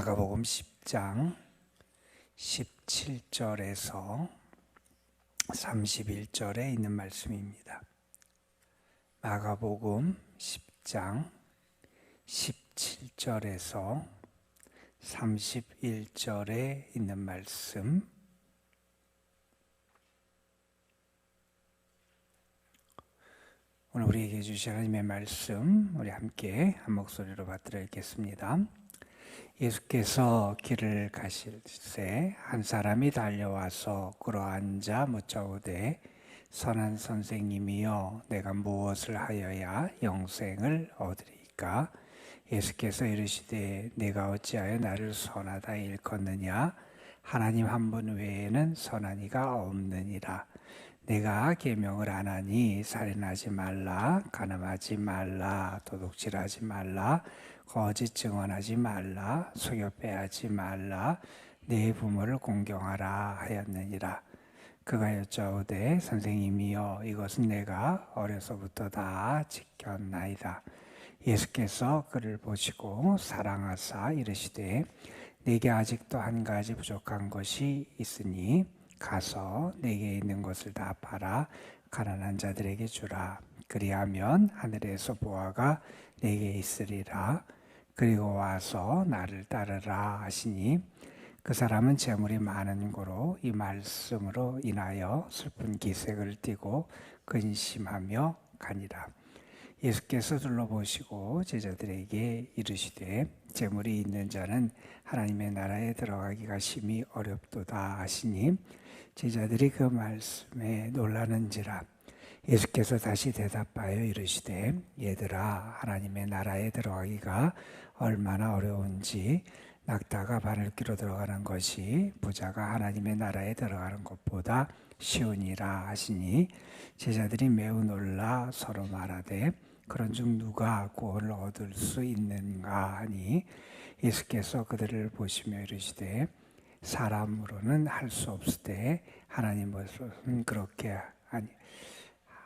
마가복음 10장 17절에서 31절에 있는 말씀입니다. 마가복음 10장 17절에서 31절에 있는 말씀, 오늘 우리에게 주신 하나님의 말씀 우리 함께 한 목소리로 받들어 읽겠습니다. 예수께서 길을 가실 때 한 사람이 달려와서 꿇어앉아 묻자오되 선한 선생님이여 내가 무엇을 하여야 영생을 얻으리까? 예수께서 이르시되 내가 어찌하여 나를 선하다 일컫느냐? 하나님 한 분 외에는 선한 이가 없느니라. 내가 계명을 안 하니 살인하지 말라, 간음하지 말라, 도둑질하지 말라, 거짓 증언하지 말라, 속여 빼앗지 말라, 내 부모를 공경하라 하였느니라. 그가 여짜오되 선생님이여 이것은 내가 어려서부터 다 지켰나이다. 예수께서 그를 보시고 사랑하사 이르시되 내게 아직도 한 가지 부족한 것이 있으니 가서 내게 있는 것을 다 팔아 가난한 자들에게 주라. 그리하면 하늘에서 보화가 내게 있으리라. 그리고 와서 나를 따르라 하시니 그 사람은 재물이 많은 고로 이 말씀으로 인하여 슬픈 기색을 띠고 근심하며 가니라. 예수께서 둘러보시고 제자들에게 이르시되 재물이 있는 자는 하나님의 나라에 들어가기가 심히 어렵도다 하시니 제자들이 그 말씀에 놀라는지라. 예수께서 다시 대답하여 이르시되 얘들아 하나님의 나라에 들어가기가 얼마나 어려운지 낙타가 바늘귀로 들어가는 것이 부자가 하나님의 나라에 들어가는 것보다 쉬우니라 하시니 제자들이 매우 놀라 서로 말하되 그런 중 누가 구원을 얻을 수 있는가 하니 예수께서 그들을 보시며 이르시되 사람으로는 할 수 없으되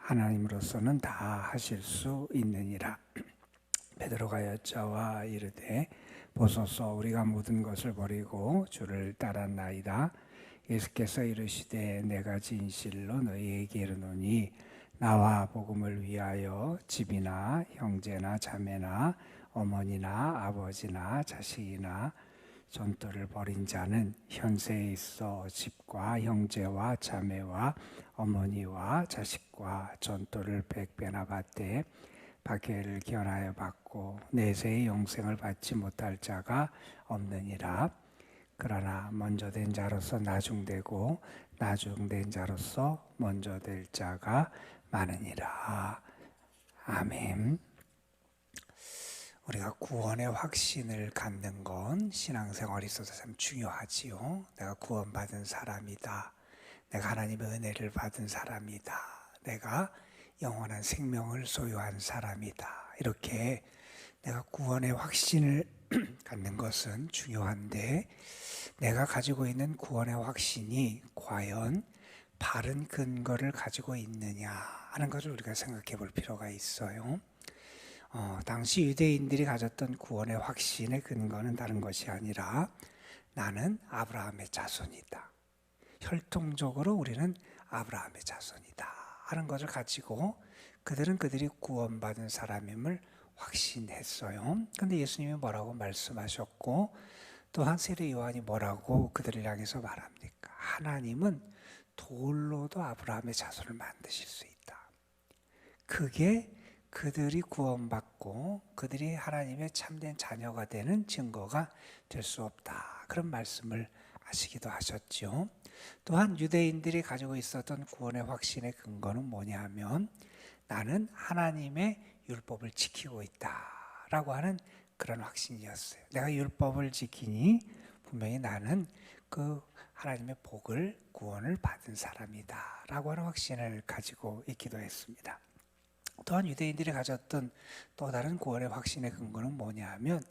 하나님으로서는 다 하실 수 있느니라. 베드로가 여짜와 이르되 보소서 우리가 모든 것을 버리고 주를 따랐나이다. 예수께서 이르시되 내가 진실로 너희에게 이르노니 나와 복음을 위하여 집이나 형제나 자매나 어머니나 아버지나 자식이나 전토를 벌인 자는 현세에 있어 집과 형제와 자매와 어머니와 자식과 전토를 100배나 받되 박해를 견하여 받고 내세의 영생을 받지 못할 자가 없느니라. 그러나 먼저 된 자로서 나중되고 나중된 자로서 먼저 될 자가 많으니라. 아멘. 우리가 구원의 확신을 갖는 건 신앙생활에 있어서 참 중요하지요. 내가 구원받은 사람이다. 내가 하나님의 은혜를 받은 사람이다. 내가 영원한 생명을 소유한 사람이다. 이렇게 내가 구원의 확신을 갖는 것은 중요한데 내가 가지고 있는 구원의 확신이 과연 바른 근거를 가지고 있느냐 하는 것을 우리가 생각해 볼 필요가 있어요. 당시 유대인들이 가졌던 구원의 확신의 근거는 다른 것이 아니라 나는 아브라함의 자손이다. 혈통적으로 우리는 아브라함의 자손이다 하는 것을 가지고 그들은 그들이 구원받은 사람임을 확신했어요. 그런데 예수님이 뭐라고 말씀하셨고 또한 세례 요한이 뭐라고 그들을 향해서 말합니까? 하나님은 돌로도 아브라함의 자손을 만드실 수 있다. 그게 그들이 구원받고 그들이 하나님의 참된 자녀가 되는 증거가 될 수 없다. 그런 말씀을 하시기도 하셨죠. 또한 유대인들이 가지고 있었던 구원의 확신의 근거는 뭐냐 하면 나는 하나님의 율법을 지키고 있다라고 하는 그런 확신이었어요. 내가 율법을 지키니 분명히 나는 그 하나님의 복을 구원을 받은 사람이다 라고 하는 확신을 가지고 있기도 했습니다. 또한 유대인들이 가졌던 또 다른 구원의 확신의 근거는 뭐냐 하면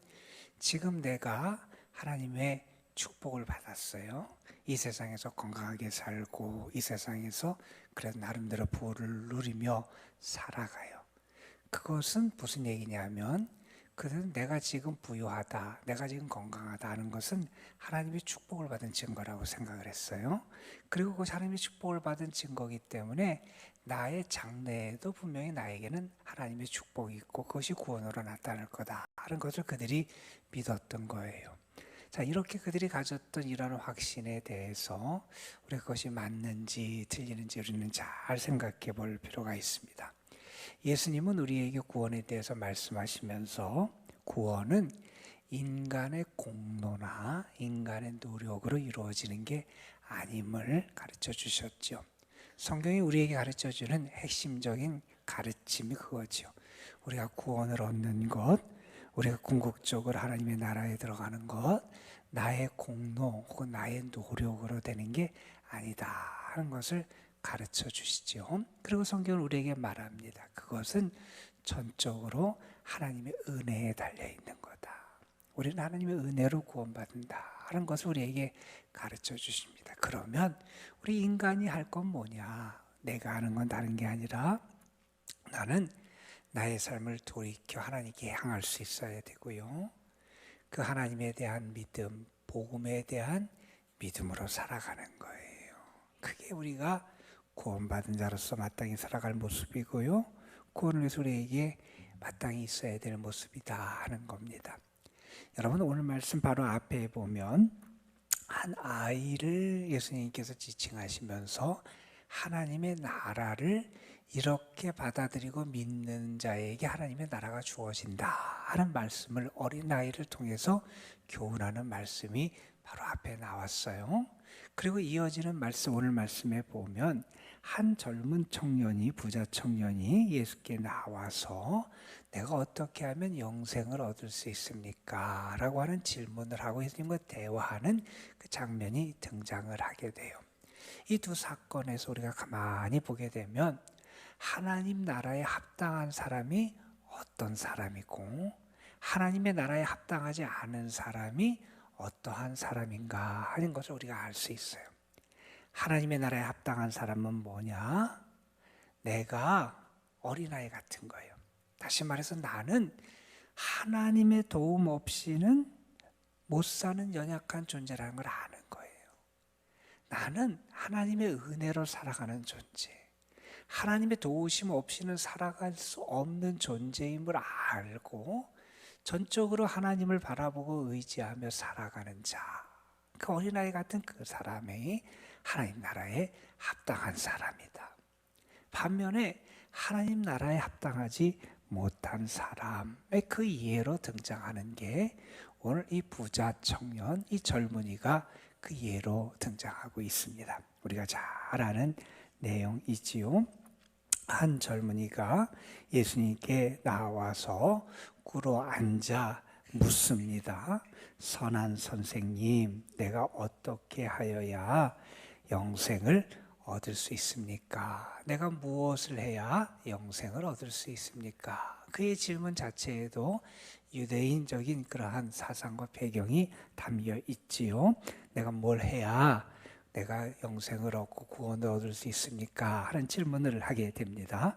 지금 내가 하나님의 축복을 받았어요. 이 세상에서 건강하게 살고 이 세상에서 그래도 나름대로 부를 누리며 살아가요. 그것은 무슨 얘기냐면 그들은 내가 지금 부유하다, 내가 지금 건강하다 하는 것은 하나님의 축복을 받은 증거라고 생각을 했어요. 그리고 그 하나님의 축복을 받은 증거이기 때문에 나의 장래에도 분명히 나에게는 하나님의 축복이 있고 그것이 구원으로 나타날 거다 하는 것을 그들이 믿었던 거예요. 자, 이렇게 그들이 가졌던 이런 확신에 대해서 우리가 그것이 맞는지 틀리는지 우리는 잘 생각해 볼 필요가 있습니다. 예수님은 우리에게 구원에 대해서 말씀하시면서 구원은 인간의 공로나 인간의 노력으로 이루어지는 게 아님을 가르쳐 주셨죠. 성경이 우리에게 가르쳐 주는 핵심적인 가르침이 그거죠. 우리가 구원을 얻는 것, 우리가 궁극적으로 하나님의 나라에 들어가는 것, 나의 공로 혹은 나의 노력으로 되는 게 아니다 하는 것을 가르쳐 주시죠. 그리고 성경은 우리에게 말합니다. 그것은 전적으로 하나님의 은혜에 달려 있는 거다. 우리는 하나님의 은혜로 구원받는다 하는 것을 우리에게 가르쳐 주십니다. 그러면 우리 인간이 할 건 뭐냐? 내가 하는 건 다른 게 아니라 나는 나의 삶을 돌이켜 하나님께 향할 수 있어야 되고요. 그 하나님에 대한 믿음, 복음에 대한 믿음으로 살아가는 거예요. 그게 우리가 구원받은 자로서 마땅히 살아갈 모습이고요. 구원을 위해서 우리에게 마땅히 있어야 될 모습이다 하는 겁니다. 여러분, 오늘 말씀 바로 앞에 보면 한 아이를 예수님께서 지칭하시면서 하나님의 나라를 이렇게 받아들이고 믿는 자에게 하나님의 나라가 주어진다 하는 말씀을 어린아이를 통해서 교훈하는 말씀이 바로 앞에 나왔어요. 그리고 이어지는 말씀, 오늘 말씀에 보면 한 젊은 청년이, 부자 청년이 예수께 나와서 내가 어떻게 하면 영생을 얻을 수 있습니까? 라고 하는 질문을 하고 예수님과 대화하는 그 장면이 등장을 하게 돼요. 이 두 사건에서 우리가 가만히 보게 되면 하나님 나라에 합당한 사람이 어떤 사람이고 하나님의 나라에 합당하지 않은 사람이 어떠한 사람인가 하는 것을 우리가 알 수 있어요. 하나님의 나라에 합당한 사람은 뭐냐? 내가 어린아이 같은 거예요. 다시 말해서 나는 하나님의 도움 없이는 못 사는 연약한 존재라는 걸 아는 거예요. 나는 하나님의 은혜로 살아가는 존재, 하나님의 도우심 없이는 살아갈 수 없는 존재임을 알고 전적으로 하나님을 바라보고 의지하며 살아가는 자, 그 어린아이 같은 그 사람이 하나님 나라에 합당한 사람이다. 반면에 하나님 나라에 합당하지 못한 사람의 그 예로 등장하는 게 오늘 이 부자 청년, 이 젊은이가 그 예로 등장하고 있습니다. 우리가 잘 아는 내용이지요. 한 젊은이가 예수님께 나와서 꿇어 앉아 묻습니다. 선한 선생님, 내가 어떻게 하여야 영생을 얻을 수 있습니까? 내가 무엇을 해야 영생을 얻을 수 있습니까? 그의 질문 자체에도 유대인적인 그러한 사상과 배경이 담겨 있지요. 내가 뭘 해야 내가 영생을 얻고 구원을 얻을 수 있습니까? 하는 질문을 하게 됩니다.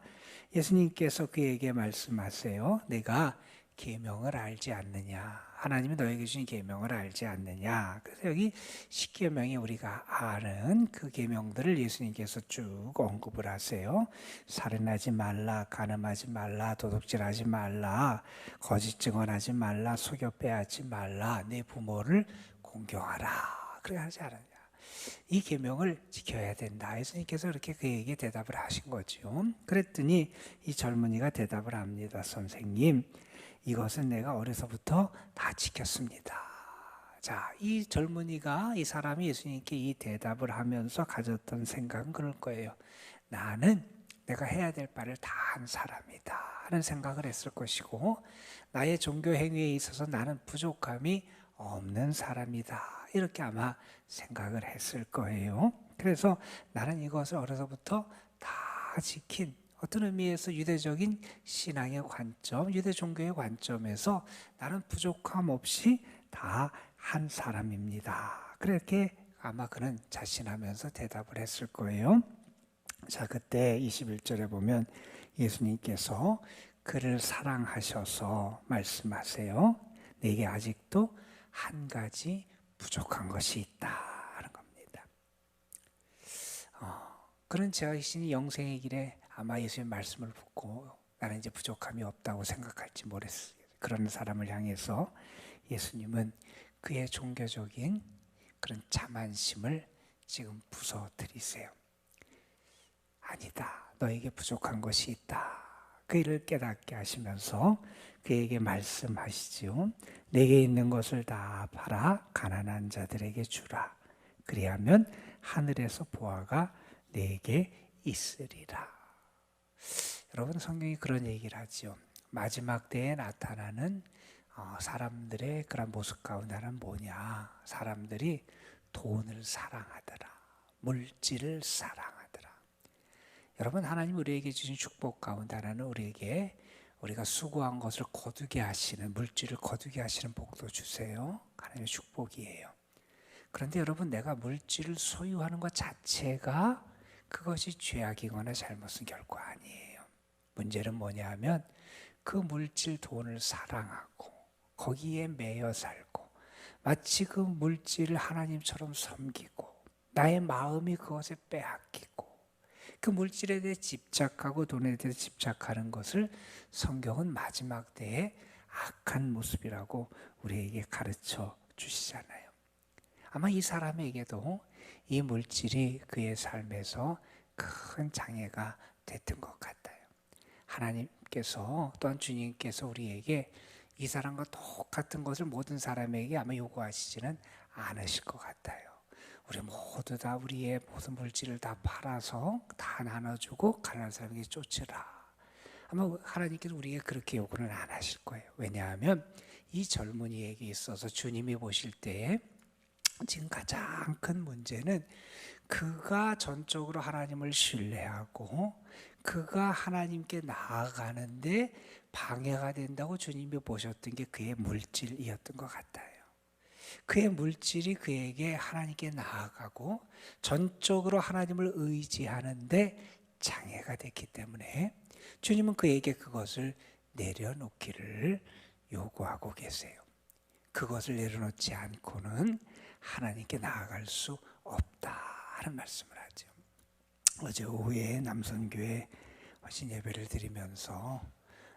예수님께서 그에게 말씀하세요. 내가 계명을 알지 않느냐? 하나님이 너에게 주신 계명을 알지 않느냐? 그래서 여기 10계명이 우리가 아는 그 계명들을 예수님께서 쭉 언급을 하세요. 살인하지 말라, 간음하지 말라, 도둑질하지 말라, 거짓 증언하지 말라, 속여 빼앗지 말라, 내 부모를 공경하라. 그래 하지 않았냐? 이 계명을 지켜야 된다. 예수님께서 그렇게 그에게 대답을 하신 거죠. 그랬더니 이 젊은이가 대답을 합니다. 선생님, 이것은 내가 어려서부터 다 지켰습니다. 자, 이 젊은이가, 이 사람이 예수님께 이 대답을 하면서 가졌던 생각은 그럴 거예요. 나는 내가 해야 될 바를 다 한 사람이다 하는 생각을 했을 것이고, 나의 종교 행위에 있어서 나는 부족함이 없는 사람이다 이렇게 아마 생각을 했을 거예요. 그래서 나는 이것을 어려서부터 다 지킨, 어떤 의미에서 유대적인 신앙의 관점, 유대 종교의 관점에서 나는 부족함 없이 다 한 사람입니다. 그렇게 아마 그는 자신하면서 대답을 했을 거예요. 자, 그때 21절에 보면 예수님께서 그를 사랑하셔서 말씀하세요. 내게 아직도 한 가지 부족한 것이 있다 하는 겁니다. 그런 제가 자신이 영생의 길에 아마 예수님의 말씀을 듣고 나는 이제 부족함이 없다고 생각할지 모르겠어요. 그런 사람을 향해서 예수님은 그의 종교적인 그런 자만심을 지금 부숴드리세요. 아니다. 너에게 부족한 것이 있다. 그 일을 깨닫게 하시면서 그에게 말씀하시지요. 내게 있는 것을 다 팔아 가난한 자들에게 주라. 그리하면 하늘에서 보화가 내게 있으리라. 여러분, 성경이 그런 얘기를 하죠. 마지막 때에 나타나는 사람들의 그런 모습 가운데 하나는 뭐냐? 사람들이 돈을 사랑하더라. 물질을 사랑하더라. 여러분, 하나님 우리에게 주신 축복 가운데 하나는 우리가 수고한 것을 거두게 하시는, 물질을 거두게 하시는 복도 주세요. 하나님의 축복이에요. 그런데 여러분, 내가 물질을 소유하는 것 자체가 그것이 죄악이거나 잘못은 결코 아니에요. 문제는 뭐냐 하면 그 물질 돈을 사랑하고 거기에 매여 살고 마치 그 물질을 하나님처럼 섬기고 나의 마음이 그것에 빼앗기고 그 물질에 대해 집착하고 돈에 대해 집착하는 것을 성경은 마지막 때에 악한 모습이라고 우리에게 가르쳐 주시잖아요. 아마 이 사람에게도 이 물질이 그의 삶에서 큰 장애가 됐던 것 같아요. 하나님께서 또한 주님께서 우리에게 이 사람과 똑같은 것을 모든 사람에게 아마 요구하시지는 않으실 것 같아요. 우리 모두 다 우리의 모든 물질을 다 팔아서 다 나눠주고 가난한 사람에게 쫓으라. 아마 하나님께서 우리에게 그렇게 요구는 안 하실 거예요. 왜냐하면 이 젊은이에게 있어서 주님이 보실 때에 지금 가장 큰 문제는 그가 전적으로 하나님을 신뢰하고 그가 하나님께 나아가는데 방해가 된다고 주님이 보셨던 게 그의 물질이었던 것 같아요. 그의 물질이 그에게 하나님께 나아가고 전적으로 하나님을 의지하는데 장애가 됐기 때문에 주님은 그에게 그것을 내려놓기를 요구하고 계세요. 그것을 내려놓지 않고는 하나님께 나아갈 수 없다는 말씀을 하죠. 어제 오후에 남성교회 헌신 예배를 드리면서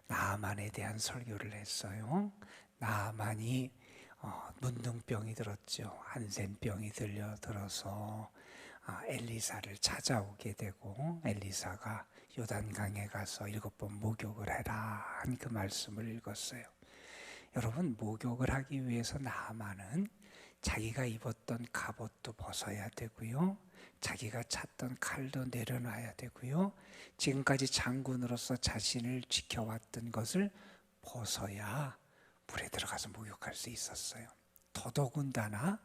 나아만에 대한 설교를 했어요. 나아만이 문둥병이 들었죠. 한센병이 들어서 엘리사를 찾아오게 되고 엘리사가 요단강에 가서 7번 목욕을 해라 한 그 말씀을 읽었어요. 여러분, 목욕을 하기 위해서 나아만은 자기가 입었던 갑옷도 벗어야 되고요. 자기가 찼던 칼도 내려놔야 되고요. 지금까지 장군으로서 자신을 지켜왔던 것을 벗어야 물에 들어가서 목욕할 수 있었어요. 더더군다나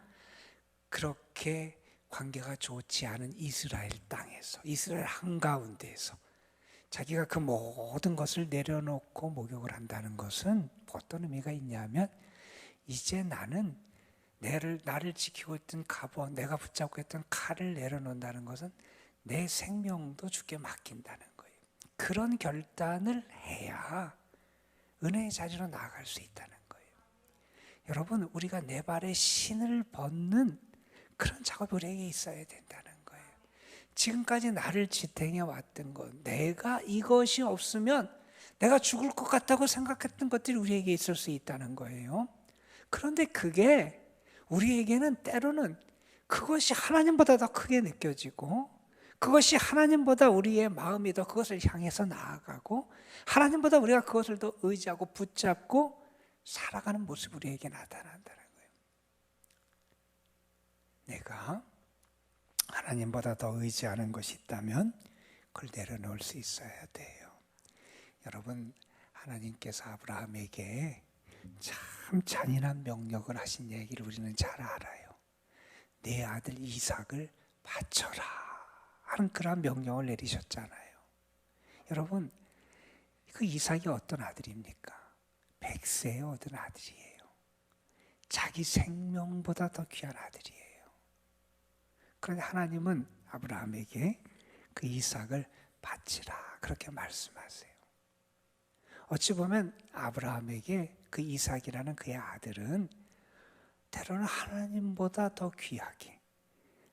그렇게 관계가 좋지 않은 이스라엘 땅에서, 이스라엘 한가운데에서 자기가 그 모든 것을 내려놓고 목욕을 한다는 것은 어떤 의미가 있냐면 이제 나는 나를 지키고 있던 갑옷, 내가 붙잡고 있던 칼을 내려놓는다는 것은 내 생명도 주께 맡긴다는 거예요. 그런 결단을 해야 은혜의 자리로 나아갈 수 있다는 거예요. 여러분, 우리가 내 발에 신을 벗는 그런 작업이 우리에게 있어야 된다는 거예요. 지금까지 나를 지탱해 왔던 것, 내가 이것이 없으면 내가 죽을 것 같다고 생각했던 것들이 우리에게 있을 수 있다는 거예요. 그런데 그게 우리에게는 때로는 그것이 하나님보다 더 크게 느껴지고 그것이 하나님보다 우리의 마음이 더 그것을 향해서 나아가고 하나님보다 우리가 그것을 더 의지하고 붙잡고 살아가는 모습이 우리에게 나타난다는 거예요. 내가 하나님보다 더 의지하는 것이 있다면 그걸 내려놓을 수 있어야 돼요. 여러분, 하나님께서 아브라함에게 참 잔인한 명령을 하신 얘기를 우리는 잘 알아요. 내 아들 이삭을 바쳐라 하는 그런 명령을 내리셨잖아요. 여러분, 그 이삭이 어떤 아들입니까? 100세에 얻은 아들이에요. 자기 생명보다 더 귀한 아들이에요. 그런데 하나님은 아브라함에게 그 이삭을 바치라 그렇게 말씀하세요. 어찌 보면 아브라함에게 그 이삭이라는 그의 아들은 때로는 하나님보다 더 귀하게,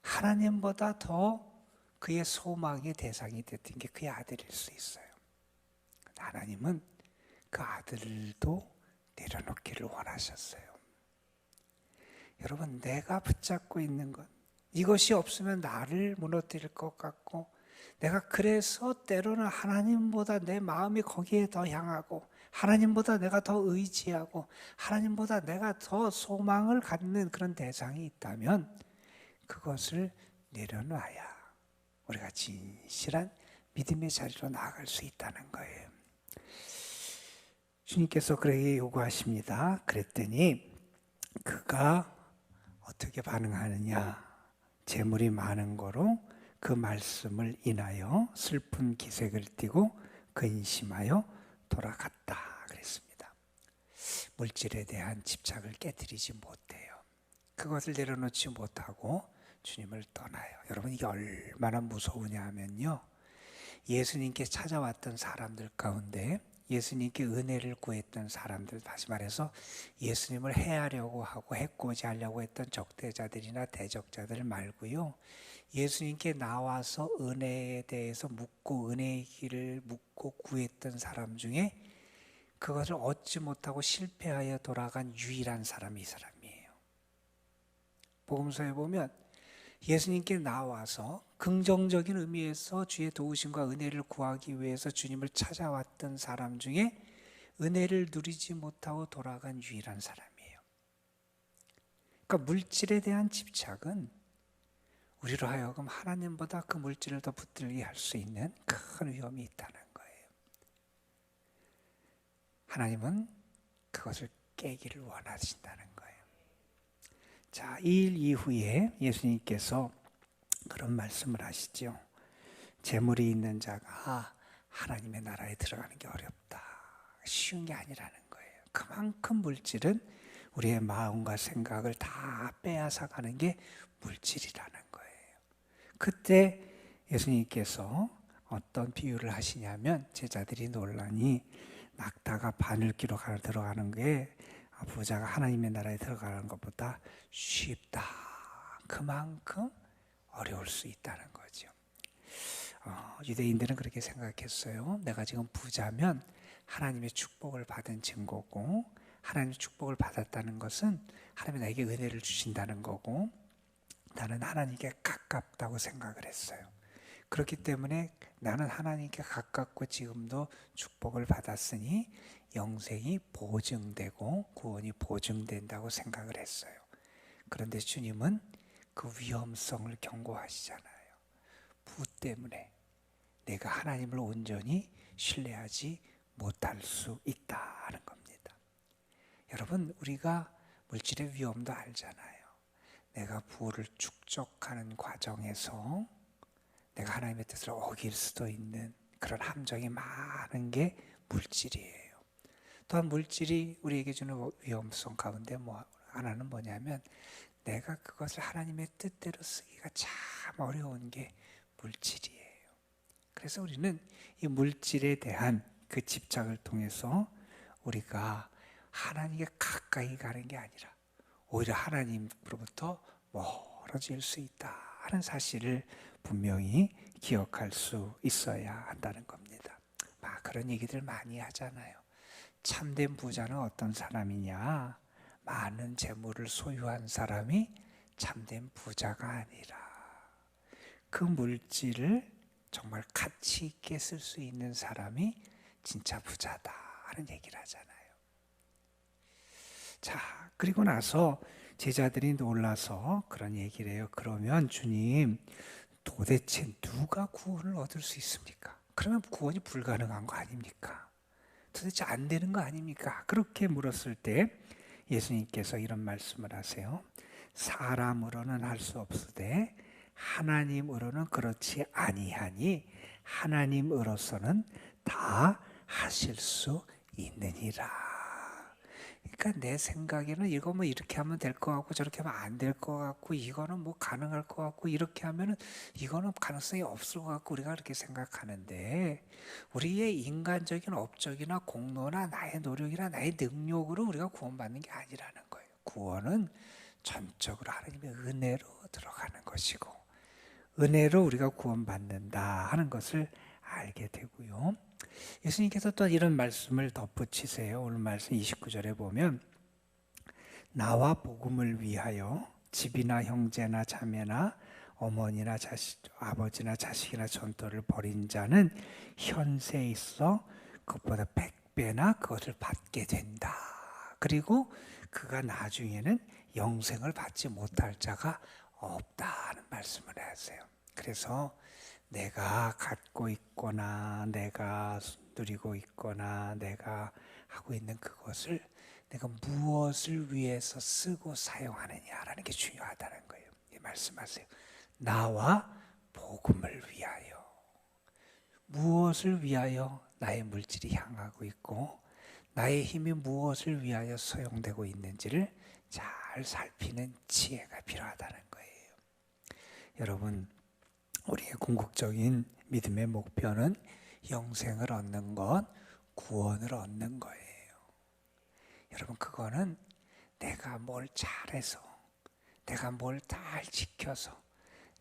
하나님보다 더 그의 소망의 대상이 됐던 게 그의 아들일 수 있어요. 하나님은 그 아들도 내려놓기를 원하셨어요. 여러분, 내가 붙잡고 있는 것, 이것이 없으면 나를 무너뜨릴 것 같고, 내가 그래서 때로는 하나님보다 내 마음이 거기에 더 향하고, 하나님보다 내가 더 의지하고, 하나님보다 내가 더 소망을 갖는 그런 대상이 있다면 그것을 내려놔야 우리가 진실한 믿음의 자리로 나아갈 수 있다는 거예요. 주님께서 그에게 요구하십니다. 그랬더니 그가 어떻게 반응하느냐? 재물이 많은 거로 그 말씀을 인하여 슬픈 기색을 띠고 근심하여 돌아갔다 그랬습니다. 물질에 대한 집착을 깨뜨리지 못해요. 그것을 내려놓지 못하고 주님을 떠나요. 여러분, 이게 얼마나 무서우냐 하면요, 예수님께 찾아왔던 사람들 가운데 예수님께 은혜를 구했던 사람들, 다시 말해서 예수님을 해하려고 하고 해코지 하려고 했던 적대자들이나 대적자들 말고요, 예수님께 나와서 은혜에 대해서 묻고 은혜의 길을 묻고 구했던 사람 중에 그것을 얻지 못하고 실패하여 돌아간 유일한 사람이 이 사람이에요. 복음서에 보면 예수님께 나와서 긍정적인 의미에서 주의 도우심과 은혜를 구하기 위해서 주님을 찾아왔던 사람 중에 은혜를 누리지 못하고 돌아간 유일한 사람이에요. 그러니까 물질에 대한 집착은 우리로 하여금 하나님보다 그 물질을 더 붙들게 할 수 있는 큰 위험이 있다는 거예요. 하나님은 그것을 깨기를 원하신다는 거예요. 자, 이 일 이후에 예수님께서 그런 말씀을 하시죠. 재물이 있는 자가 하나님의 나라에 들어가는 게 어렵다. 쉬운 게 아니라는 거예요. 그만큼 물질은 우리의 마음과 생각을 다 빼앗아가는 게 물질이라는 거예요. 그때 예수님께서 어떤 비유를 하시냐면, 제자들이 놀라니 낙타가 바늘귀로 들어가는 게 부자가 하나님의 나라에 들어가는 것보다 쉽다. 그만큼 어려울 수 있다는 거죠. 유대인들은 그렇게 생각했어요. 내가 지금 부자면 하나님의 축복을 받은 증거고, 하나님의 축복을 받았다는 것은 하나님이 나에게 은혜를 주신다는 거고, 나는 하나님께 가깝다고 생각을 했어요. 그렇기 때문에 나는 하나님께 가깝고 지금도 축복을 받았으니 영생이 보증되고 구원이 보증된다고 생각을 했어요. 그런데 주님은 그 위험성을 경고하시잖아요. 부 때문에 내가 하나님을 온전히 신뢰하지 못할 수 있다는 겁니다. 여러분, 우리가 물질의 위험도 알잖아요. 내가 부를 축적하는 과정에서 내가 하나님의 뜻을 어길 수도 있는 그런 함정이 많은 게 물질이에요. 또한 물질이 우리에게 주는 위험성 가운데 하나는 뭐냐면, 내가 그것을 하나님의 뜻대로 쓰기가 참 어려운 게 물질이에요. 그래서 우리는 이 물질에 대한 그 집착을 통해서 우리가 하나님께 가까이 가는 게 아니라 오히려 하나님으로부터 멀어질 수 있다 하는 사실을 분명히 기억할 수 있어야 한다는 겁니다. 그런 얘기들 많이 하잖아요. 참된 부자는 어떤 사람이냐? 많은 재물을 소유한 사람이 참된 부자가 아니라 그 물질을 정말 가치 있게 쓸 수 있는 사람이 진짜 부자다 하는 얘기를 하잖아요. 자, 그리고 나서 제자들이 놀라서 그런 얘기를 해요. 그러면 주님, 도대체 누가 구원을 얻을 수 있습니까? 그러면 구원이 불가능한 거 아닙니까? 도대체 안 되는 거 아닙니까? 그렇게 물었을 때 예수님께서 이런 말씀을 하세요. 사람으로는 할 수 없으되 하나님으로는 그렇지 아니하니 하나님으로서는 다 하실 수 있느니라. 그러니까 내 생각에는 이거 뭐 이렇게 하면 될 것 같고 저렇게 하면 안 될 것 같고 이거는 뭐 가능할 것 같고 이렇게 하면은 이거는 가능성이 없을 것 같고 우리가 그렇게 생각하는데 우리의 인간적인 업적이나 공로나 나의 노력이나 나의 능력으로 우리가 구원받는 게 아니라는 거예요. 구원은 전적으로 하나님의 은혜로 들어가는 것이고 은혜로 우리가 구원받는다 하는 것을 알게 되고요. 예수님께서 또 이런 말씀을 덧붙이세요. 오늘 말씀 29절에 보면 나와 복음을 위하여 집이나 형제나 자매나 어머니나 자식, 아버지나 자식이나 전토를 벌인 자는 현세에 있어 그것보다 100배나 그것을 받게 된다. 그리고 그가 나중에는 영생을 받지 못할 자가 없다는 말씀을 하세요. 그래서 내가 갖고 있거나 내가 누리고 있거나 내가 하고 있는 그것을 내가 무엇을 위해서 쓰고 사용하느냐라는 게 중요하다는 거예요. 말씀하세요. 나와 복음을 위하여. 무엇을 위하여 나의 물질이 향하고 있고 나의 힘이 무엇을 위하여 소용되고 있는지를 잘 살피는 지혜가 필요하다는 거예요. 여러분, 우리의 궁극적인 믿음의 목표는 영생을 얻는 것, 구원을 얻는 거예요. 여러분, 그거는 내가 뭘 잘해서, 내가 뭘 잘 지켜서,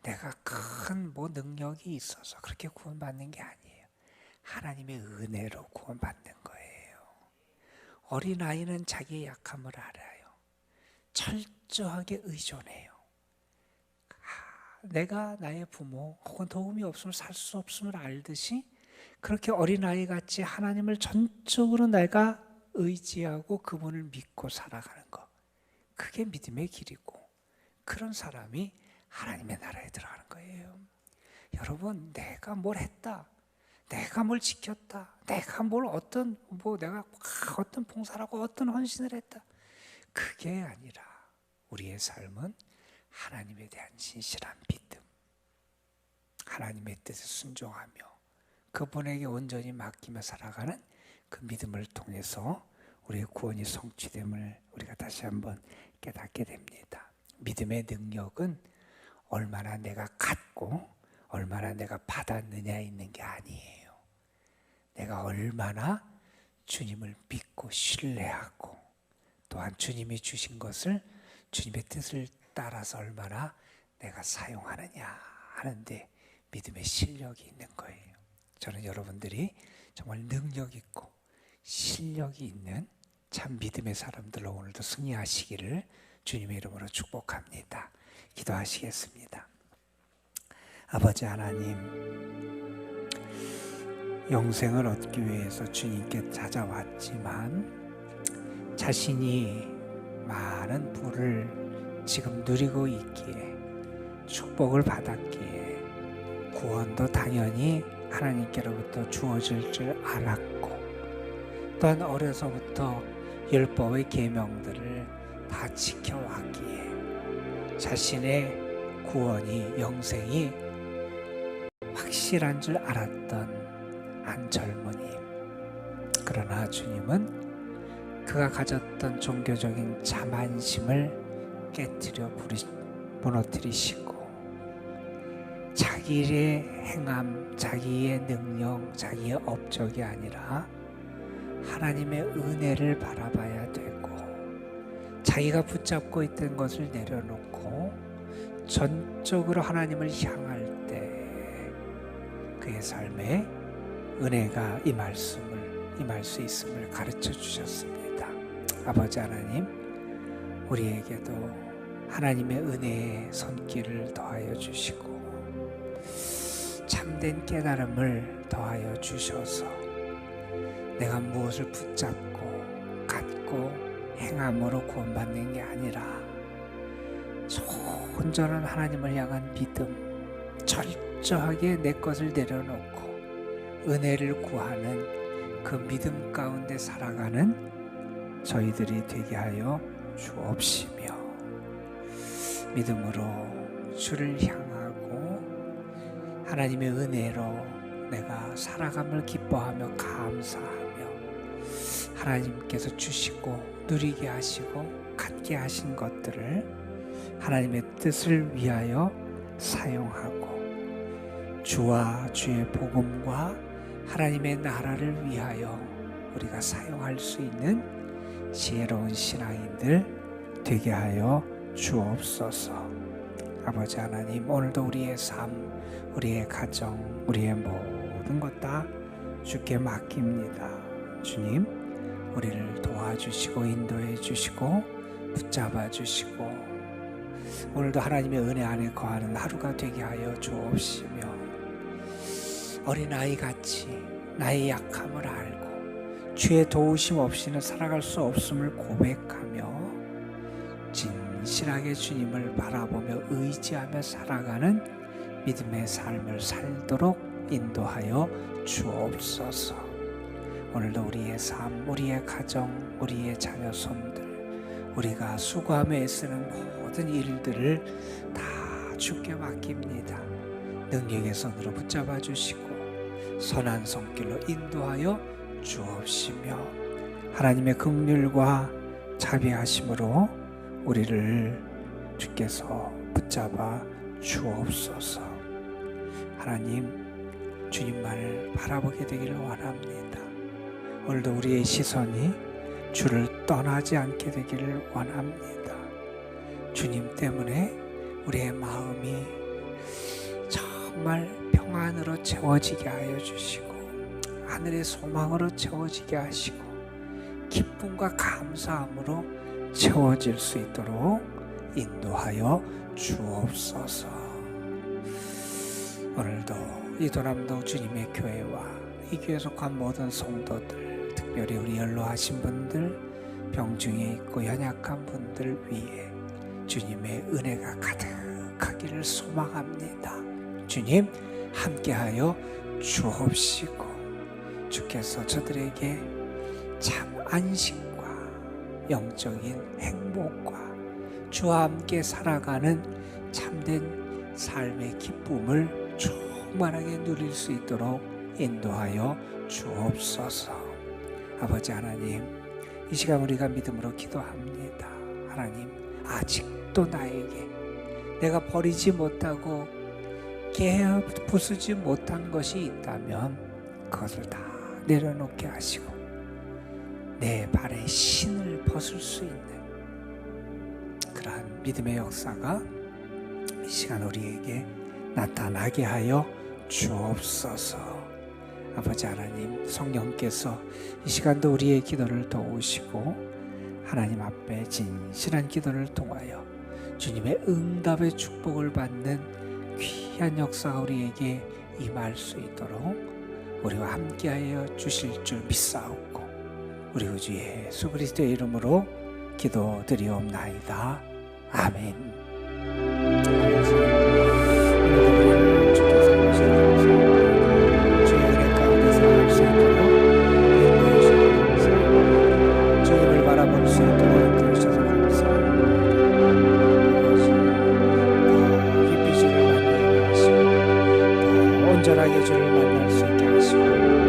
내가 큰 뭐 능력이 있어서 그렇게 구원받는 게 아니에요. 하나님의 은혜로 구원받는 거예요. 어린아이는 자기의 약함을 알아요. 철저하게 의존해요. 내가 나의 부모 혹은 도움이 없으면 살 수 없음을 알듯이 그렇게 어린아이같이 하나님을 전적으로 내가 의지하고 그분을 믿고 살아가는 것, 그게 믿음의 길이고 그런 사람이 하나님의 나라에 들어가는 거예요. 여러분, 내가 뭘 했다, 내가 뭘 지켰다, 내가 뭘 내가 어떤 봉사라고 어떤 헌신을 했다, 그게 아니라 우리의 삶은 하나님에 대한 진실한 믿음, 하나님의 뜻에 순종하며 그분에게 온전히 맡기며 살아가는 그 믿음을 통해서 우리의 구원이 성취됨을 우리가 다시 한번 깨닫게 됩니다. 믿음의 능력은 얼마나 내가 갖고 얼마나 내가 받았느냐에 있는 게 아니에요. 내가 얼마나 주님을 믿고 신뢰하고 또한 주님이 주신 것을 주님의 뜻을 따라서 얼마나 내가 사용하느냐 하는데 믿음의 실력이 있는 거예요. 저는 여러분들이 정말 능력 있고 실력이 있는 참 믿음의 사람들로 오늘도 승리하시기를 주님의 이름으로 축복합니다. 기도하시겠습니다. 아버지 하나님, 영생을 얻기 위해서 주님께 찾아왔지만 자신이 많은 부를 지금 누리고 있기에 축복을 받았기에 구원도 당연히 하나님께로부터 주어질 줄 알았고 또한 어려서부터 율법의 계명들을 다 지켜왔기에 자신의 구원이 영생이 확실한 줄 알았던 한 젊은이. 그러나 주님은 그가 가졌던 종교적인 자만심을 깨뜨려 무너뜨리시고 자기의 행함, 자기의 능력, 자기의 업적이 아니라 하나님의 은혜를 바라봐야 되고 자기가 붙잡고 있던 것을 내려놓고 전적으로 하나님을 향할 때 그의 삶에 은혜가 임할 수 있음을 가르쳐 주셨습니다. 아버지 하나님, 우리에게도 하나님의 은혜의 손길을 더하여 주시고 참된 깨달음을 더하여 주셔서 내가 무엇을 붙잡고 갖고 행함으로 구원받는 게 아니라 온전한 하나님을 향한 믿음, 철저하게 내 것을 내려놓고 은혜를 구하는 그 믿음 가운데 살아가는 저희들이 되게 하여 주옵시며 믿음으로 주를 향하고 하나님의 은혜로 내가 살아감을 기뻐하며 감사하며 하나님께서 주시고 누리게 하시고 갖게 하신 것들을 하나님의 뜻을 위하여 사용하고 주와 주의 복음과 하나님의 나라를 위하여 우리가 사용할 수 있는 지혜로운 신앙인들 되게 하여 주옵소서. 아버지 하나님, 오늘도 우리의 삶, 우리의 가정, 우리의 모든 것 다 주께 맡깁니다. 주님, 우리를 도와주시고 인도해 주시고 붙잡아 주시고 오늘도 하나님의 은혜 안에 거하는 하루가 되게 하여 주옵시며 어린아이같이 나의 약함을 알고 주의 도우심 없이는 살아갈 수 없음을 고백하며 진실하게 주님을 바라보며 의지하며 살아가는 믿음의 삶을 살도록 인도하여 주옵소서. 오늘도 우리의 삶, 우리의 가정, 우리의 자녀 손들, 우리가 수고하며 애쓰는 모든 일들을 다 주께 맡깁니다. 능력의 손으로 붙잡아 주시고 선한 손길로 인도하여 주옵시며 하나님의 긍휼과 자비하심으로 우리를 주께서 붙잡아 주옵소서. 하나님, 주님만을 바라보게 되기를 원합니다. 오늘도 우리의 시선이 주를 떠나지 않게 되기를 원합니다. 주님 때문에 우리의 마음이 정말 평안으로 채워지게 하여 주시고 하늘의 소망으로 채워지게 하시고 기쁨과 감사함으로 채워질 수 있도록 인도하여 주옵소서. 오늘도 이 도남동 주님의 교회와 이 교회에 속한 모든 성도들, 특별히 우리 연로하신 분들, 병중에 있고 연약한 분들 위해 주님의 은혜가 가득하기를 소망합니다. 주님 함께하여 주옵시고 주께서 저들에게 참 안식과 영적인 행복과 주와 함께 살아가는 참된 삶의 기쁨을 충만하게 누릴 수 있도록 인도하여 주옵소서. 아버지 하나님, 이 시간 우리가 믿음으로 기도합니다. 하나님, 아직도 나에게 내가 버리지 못하고 깨어 부수지 못한 것이 있다면 그것을 다 내려놓게 하시고 내 발에 신을 벗을 수 있는 그러한 믿음의 역사가 이 시간 우리에게 나타나게 하여 주옵소서. 아버지 하나님, 성령께서 이 시간도 우리의 기도를 도우시고 하나님 앞에 진실한 기도를 통하여 주님의 응답의 축복을 받는 귀한 역사가 우리에게 임할 수 있도록 우리와 함께하여 주실 줄 믿사옵고 우리 구주 예수 그리스도의 이름으로 기도드리옵나이다. 아멘. 주님을 바라볼 수 있도록 도우셔서 감사합니다. 더 깊이 주를 만나게 하시고 더 온전하게 주를 만날 수 있게 하시고